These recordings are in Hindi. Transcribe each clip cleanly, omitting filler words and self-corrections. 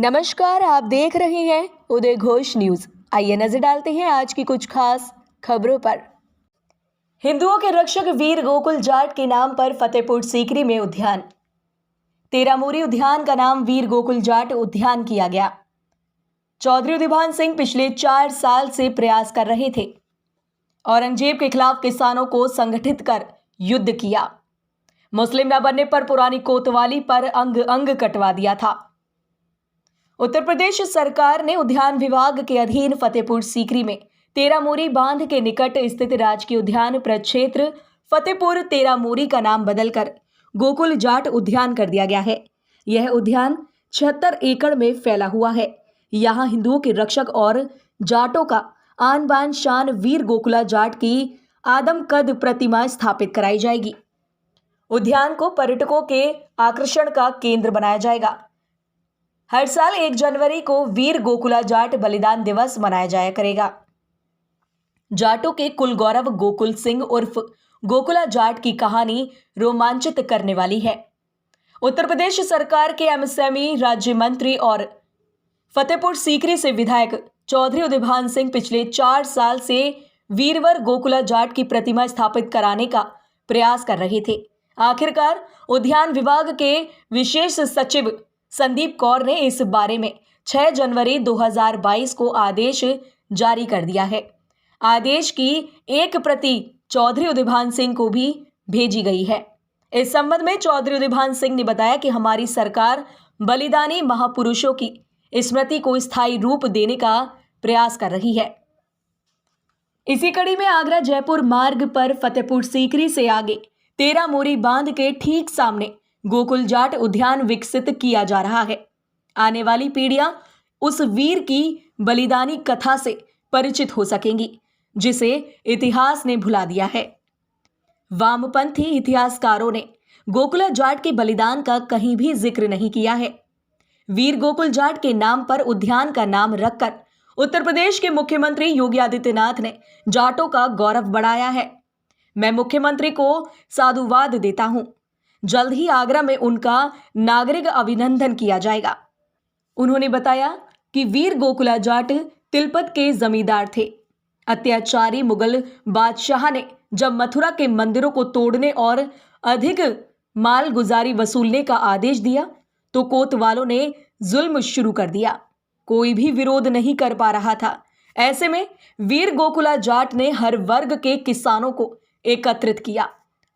नमस्कार, आप देख रहे हैं उदय घोष न्यूज। आइए नजर डालते हैं आज की कुछ खास खबरों पर। हिंदुओं के रक्षक वीर गोकुल जाट के नाम पर फतेहपुर सीकरी में उद्यान। तेरामूरी उद्यान का नाम वीर गोकुल जाट उद्यान किया गया। चौधरी उदिभान सिंह पिछले 4 साल से प्रयास कर रहे थे। औरंगजेब के खिलाफ किसानों को संगठित कर युद्ध किया। मुस्लिम न बनने पर पुरानी कोतवाली पर अंग अंग कटवा दिया था। उत्तर प्रदेश सरकार ने उद्यान विभाग के अधीन फतेहपुर सीकरी में तेरामूरी बांध के निकट स्थित राजकीय उद्यान प्रक्षेत्र फतेहपुर तेरामूरी का नाम बदलकर गोकुल जाट उद्यान कर दिया गया है। यह उद्यान 76 एकड़ में फैला हुआ है। यहाँ हिंदुओं के रक्षक और जाटों का आन बान शान वीर गोकुला जाट की आदमकद प्रतिमा स्थापित कराई जाएगी। उद्यान को पर्यटकों के आकर्षण का केंद्र बनाया जाएगा। हर साल 1 जनवरी को वीर गोकुला जाट बलिदान दिवस मनाया जाया करेगा। जाटों के कुल गौरव गोकुल सिंह उर्फ गोकुला जाट की कहानी रोमांचित करने वाली है। उत्तर प्रदेश सरकार के एमएसएमई राज्य मंत्री और फतेहपुर सीकरी से विधायक चौधरी उदिभान सिंह पिछले 4 साल से वीरवर गोकुला जाट की प्रतिमा स्थापित कराने का प्रयास कर रहे थे। आखिरकार उद्यान विभाग के विशेष सचिव संदीप कौर ने इस बारे में 6 जनवरी 2022 को आदेश जारी कर दिया है। आदेश की एक प्रति चौधरी उदिभान सिंह को भी भेजी गई है। इस संबंध में चौधरी उदिभान सिंह ने बताया कि हमारी सरकार बलिदानी महापुरुषों की स्मृति को स्थायी रूप देने का प्रयास कर रही है। इसी कड़ी में आगरा जयपुर मार्ग पर फतेहपुर सीकरी से आगे तेरामूरी बांध के ठीक सामने गोकुल जाट उद्यान विकसित किया जा रहा है। आने वाली पीढ़ियां उस वीर की बलिदानी कथा से परिचित हो सकेंगी, जिसे इतिहास ने भुला दिया है। वामपंथी इतिहासकारों ने गोकुला जाट के बलिदान का कहीं भी जिक्र नहीं किया है। वीर गोकुल जाट के नाम पर उद्यान का नाम रखकर उत्तर प्रदेश के मुख्यमंत्री योगी आदित्यनाथ ने जाटों का गौरव बढ़ाया है। मैं मुख्यमंत्री को साधुवाद देता हूं। जल्द ही आगरा में उनका नागरिक अभिनंदन किया जाएगा। उन्होंने बताया कि वीर गोकुला जाट तिलपत के जमींदार थे। अत्याचारी मुगल बादशाह ने जब मथुरा के मंदिरों को तोड़ने और अधिक मालगुजारी वसूलने का आदेश दिया तो कोतवालों ने जुल्म शुरू कर दिया। कोई भी विरोध नहीं कर पा रहा था। ऐसे में वीर गोकुला जाट ने हर वर्ग के किसानों को एकत्रित किया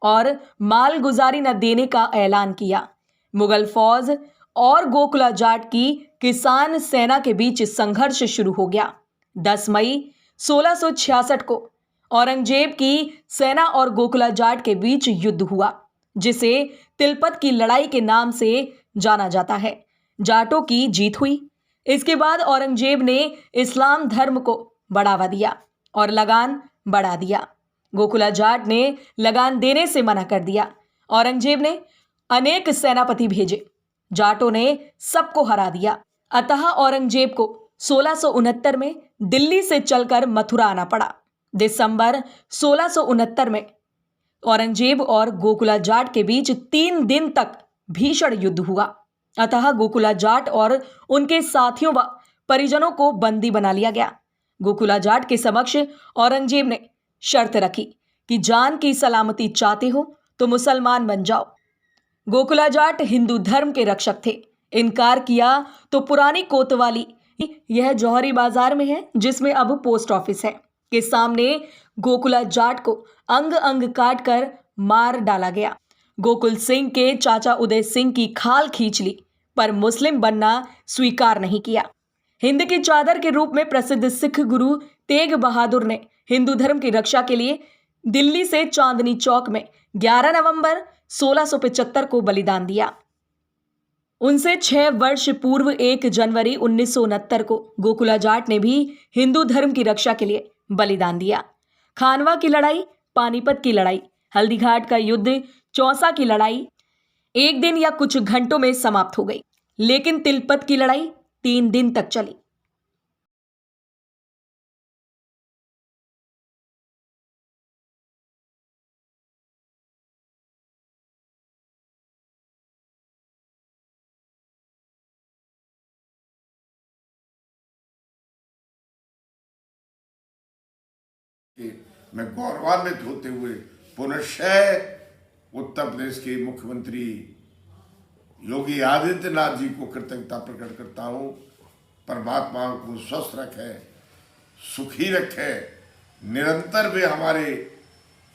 और मालगुजारी न देने का ऐलान किया। मुगल फौज और गोकुला जाट की किसान सेना के बीच संघर्ष शुरू हो गया। 10 मई 1666 को औरंगजेब की सेना और गोकुला जाट के बीच युद्ध हुआ, जिसे तिलपत की लड़ाई के नाम से जाना जाता है। जाटों की जीत हुई। इसके बाद औरंगजेब ने इस्लाम धर्म को बढ़ावा दिया और लगान बढ़ा दिया। गोकुला जाट ने लगान देने से मना कर दिया। औरंगजेब ने अनेक सेनापति भेजे। जाटों ने सबको हरा दिया। अतः औरंगजेब को 1669 में दिल्ली से चलकर मथुरा आना पड़ा। दिसंबर 1669 में औरंगजेब और गोकुला जाट के बीच 3 दिन तक भीषण युद्ध हुआ। अतः गोकुला जाट और उनके साथियों व परिजनों को बंदी बना लिया गया। गोकुला जाट के समक्ष औरंगजेब ने शर्त रखी कि जान की सलामती चाहते हो तो मुसलमान बन जाओ। गोकुला जाट हिंदू धर्म के रक्षक थे। इनकार किया तो पुरानी कोतवाली, यह जौहरी बाजार में है जिसमें अब पोस्ट ऑफिस है, के सामने गोकुला जाट को अंग अंग काट कर मार डाला गया। गोकुल सिंह के चाचा उदय सिंह की खाल खींच ली, पर मुस्लिम बनना स्वीकार नहीं किया। हिंद की चादर के रूप में प्रसिद्ध सिख गुरु तेग बहादुर ने हिंदू धर्म की रक्षा के लिए दिल्ली से चांदनी चौक में 11 नवंबर 1675 को बलिदान दिया। उनसे 6 वर्ष पूर्व 1 जनवरी 1969 को गोकुला जाट ने भी हिंदू धर्म की रक्षा के लिए बलिदान दिया। खानवा की लड़ाई, पानीपत की लड़ाई, हल्दीघाट का युद्ध, चौसा की लड़ाई 1 दिन या कुछ घंटों में समाप्त हो गई, लेकिन तिलपत की लड़ाई 3 दिन तक चली। कि मैं गौरवान्वित होते हुए पुनश्च उत्तर प्रदेश के मुख्यमंत्री योगी आदित्यनाथ जी को कृतज्ञता प्रकट करता हूँ। परमात्मा को स्वस्थ रखे, सुखी रखे, निरंतर वे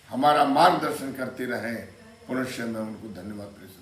हमारा मार्गदर्शन करते रहें। पुनश्च मैं उनको धन्यवाद प्रेषित